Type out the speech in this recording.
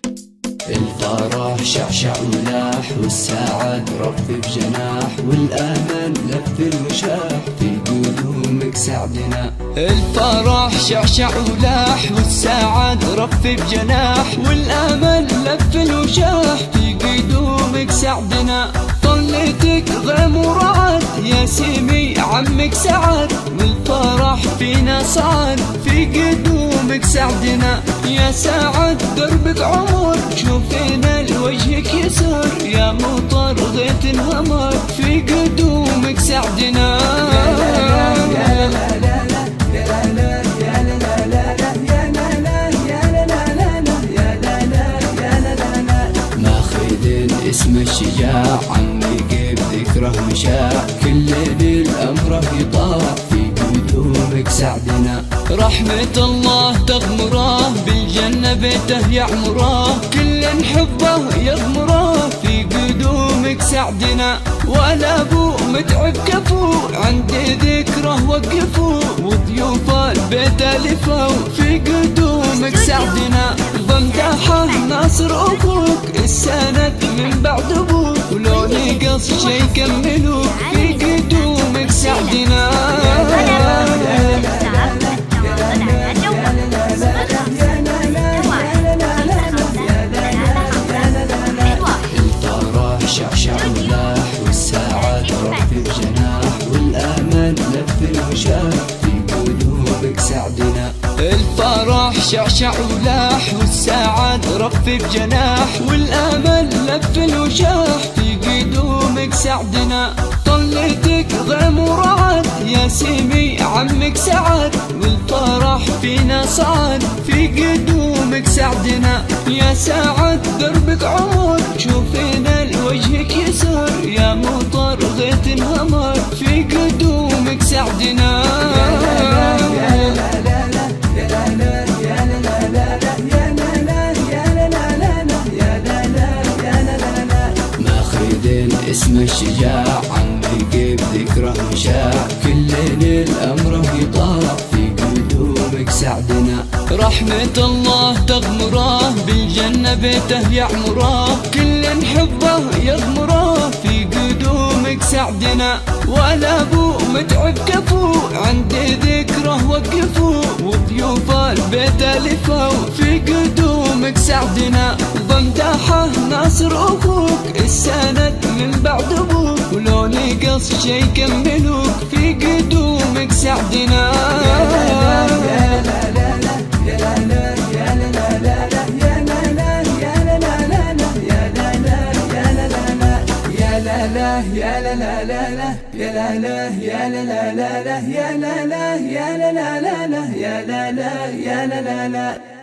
الفرح شعشع ولاح والسعد رف بجناح والأمل لف الوشاح في قدومك سعدنا. الفرح شعشع ولاح والسعد رف بجناح والأمل لف الوشاح في قدومك سعدنا. طلتك غيم ورعد يا سيمي عمك سعد والفرح فينا صعد في قدومك سعدنا. يا سعد دربك عمر شوفينا لوجهك يسر يا مطر غيث انهمر في قدومك سعدنا. اسم الشجاع عمي قيب ذكره مشاع كل بالأمره يطاع في قدومك سعدنا. رحمة الله تغمره بالجنة بيته يعمره كل حبه يغمره في قدومك سعدنا. ولا ابو متعب كفو عند ذكره وقفوا وضيوف البيت الفوا في قدومك سعدنا. بمدحه ناصر ابوك السند من بعد ابوك ولو نقص شي كملوك في قدومك سعدنا. الفرح شعشع ولاح والسعد رف بجناح والأمل لف الوشاح في قدومك سعدنا. الفرح شعشع ولاح والسعد رف بجناح والأمل لف الوشاح في قدومك سعدنا. طلتك غيم ورعد يا سيمي عمك سعد والفرح فينا صعد في قدومك سعدنا. يا سعد دربك عمر شوفينا لوجهك يسر يا مطر غيث انهمر في قدومك سعدنا. اسم الشجاع عمي قيب ذكره مشاع كل الأمره يطاع في قدومك سعدنا. رحمة الله تغمره بالجنة بيته يعمره كل حبه يغمره في قدومك سعدنا. ولا ابو متعب كفو عند ذكره وقفوا وضيوف البيت الفوا في قدومك سعدنا. بمدحه ناصر ابوك السند من بعد ابوك ولو نقص شي كملوك في قدومك سعدنا. يا لا لا لا لا يا لا لا يا لا لا لا لا يا لا لا يا لا لا لا يا لا لا يا لا لا لا.